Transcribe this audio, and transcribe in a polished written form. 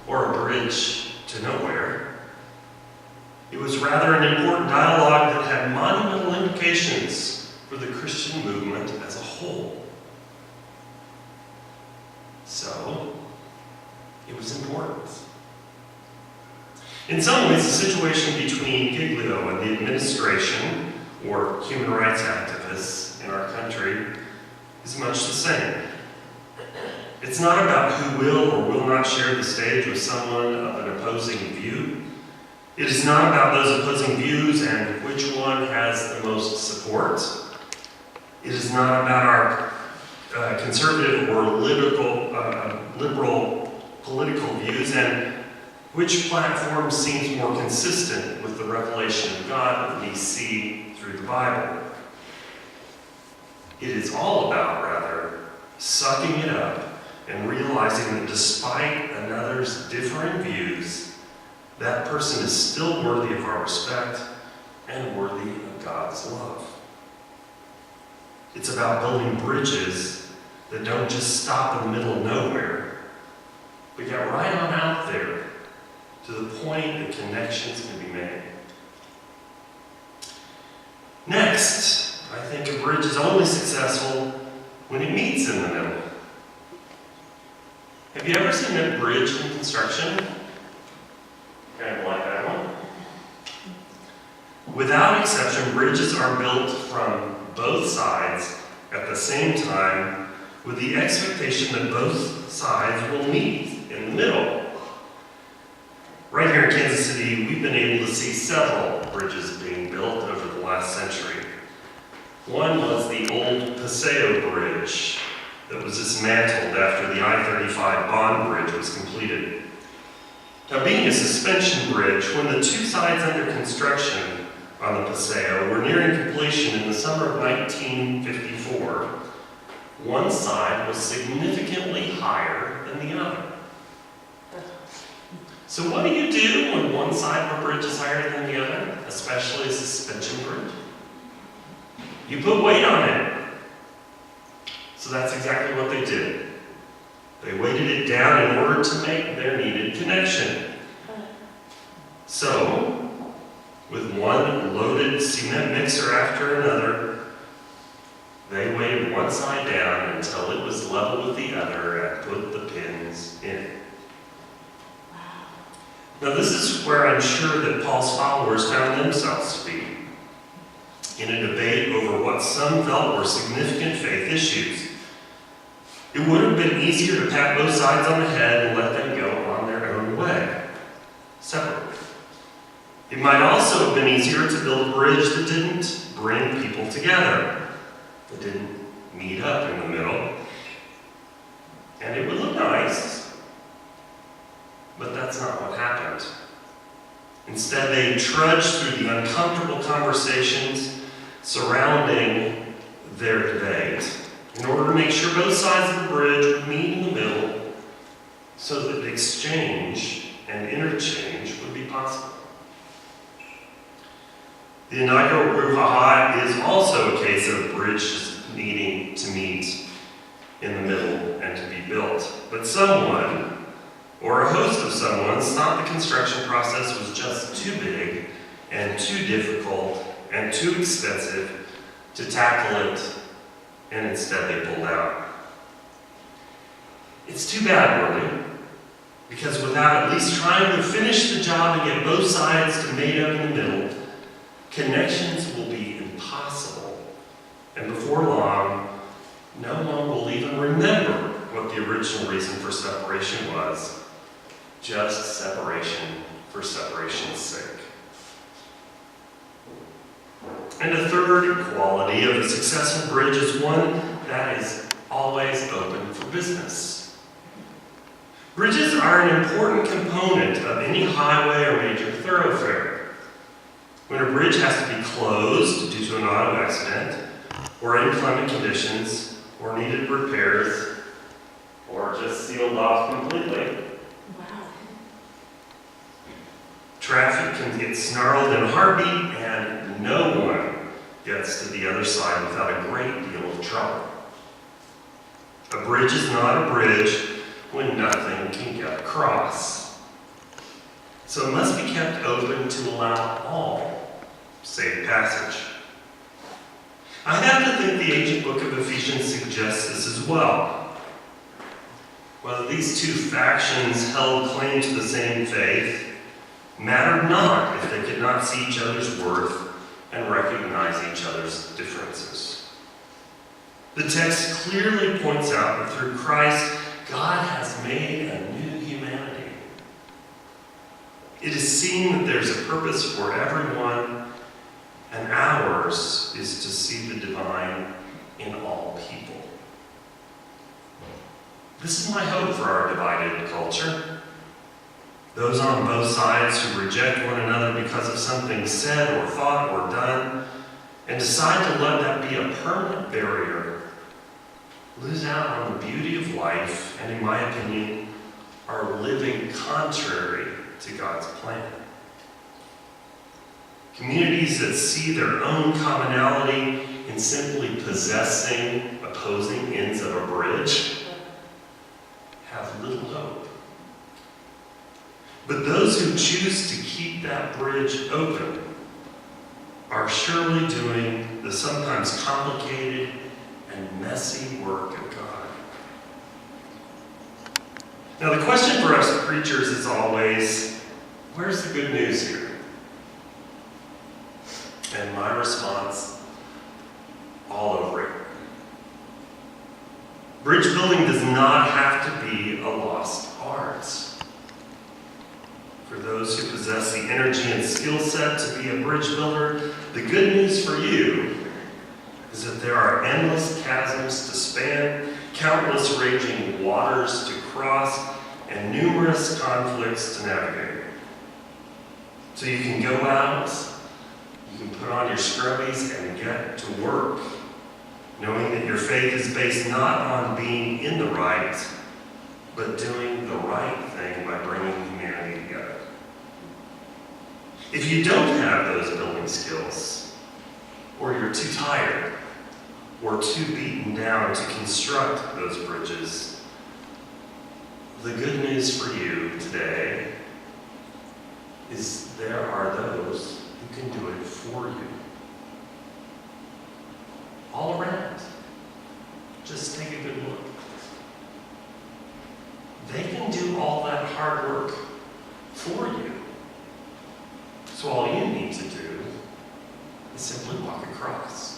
or a bridge to nowhere. It was rather an important dialogue that had monumental implications for the Christian movement as a whole. So, it was important. In some ways, the situation between Giglio and the administration, or human rights activists in our country, is much the same. It's not about who will or will not share the stage with someone of an opposing view. It is not about those opposing views and which one has the most support. It is not about our conservative or liberal political views and which platform seems more consistent with the revelation of God that we see through the Bible. It is all about, rather, sucking it up and realizing that despite another's differing views, that person is still worthy of our respect and worthy of God's love. It's about building bridges that don't just stop in the middle of nowhere, but get right on out there to the point that connections can be made. Next, I think a bridge is only successful when it meets in the middle. Have you ever seen a bridge in construction? Kind of like that one. Without exception, bridges are built from both sides at the same time with the expectation that both sides will meet in the middle. Right here in Kansas City, we've been able to see several bridges being built over the last century. One was the old Paseo Bridge that was dismantled after the I-35 Bond Bridge was completed. Now, being a suspension bridge, when the two sides under construction on the Paseo were nearing completion in the summer of 1954, one side was significantly higher than the other. So what do you do when one side of a bridge is higher than the other, especially a suspension bridge? You put weight on it. So that's exactly what they did. They weighted it down in order to make their needed connection. So, with one loaded cement mixer after another, they weighted one side down until it was level with the other and put the pins in. Now this is where I'm sure that Paul's followers found themselves to be, in a debate over what some felt were significant faith issues. It would have been easier to pat both sides on the head and let them go on their own way, separately. It might also have been easier to build a bridge that didn't bring people together, that didn't meet up in the middle. And it would look nice, but that's not what happened. Instead, they trudged through the uncomfortable conversations surrounding their debate in order to make sure both sides of the bridge would meet in the middle so that exchange and interchange would be possible. The inaugural brouhaha is also a case of bridges needing to meet in the middle and to be built. But someone, or a host of someones, thought the construction process was just too big and too difficult and too expensive to tackle it, and instead they pulled out. It's too bad, really, because without at least trying to finish the job and get both sides to meet up in the middle, connections will be impossible, and before long, no one will even remember what the original reason for separation was. Just separation for separation's sake. And a third quality of a successful bridge is one that is always open for business. Bridges are an important component of any highway or major thoroughfare. When a bridge has to be closed due to an auto accident, or inclement conditions, or needed repairs, or just sealed off completely, traffic can get snarled in a heartbeat, and no one gets to the other side without a great deal of trouble. A bridge is not a bridge when nothing can get across. So it must be kept open to allow all safe passage. I have to think the ancient book of Ephesians suggests this as well. Whether these two factions held claim to the same faith mattered not if they could not see each other's worth and recognize each other's differences. The text clearly points out that through Christ, God has made a new humanity. It is seen that there's a purpose for everyone, and ours is to see the divine in all people. This is my hope for our divided culture. Those on both sides who reject one another because of something said or thought or done and decide to let that be a permanent barrier lose out on the beauty of life and, in my opinion, are living contrary to God's plan. Communities that see their own commonality in simply possessing opposing ends of a bridge have little hope. But those who choose to keep that bridge open are surely doing the sometimes complicated and messy work of God. Now, the question for us preachers is always, where's the good news here? And my response, all over it. Bridge building does not have to be a lost art. For those who possess the energy and skill set to be a bridge builder, the good news for you is that there are endless chasms to span, countless raging waters to cross, and numerous conflicts to navigate. So you can go out, you can put on your scrubbies and get to work, knowing that your faith is based not on being in the right, but doing the right thing by bringing humanity together. If you don't have those building skills, or you're too tired, or too beaten down to construct those bridges, the good news for you today is there are those who can do it for you. All around. Just take a good look. They can do all that hard work for you. So all you need to do is simply walk across.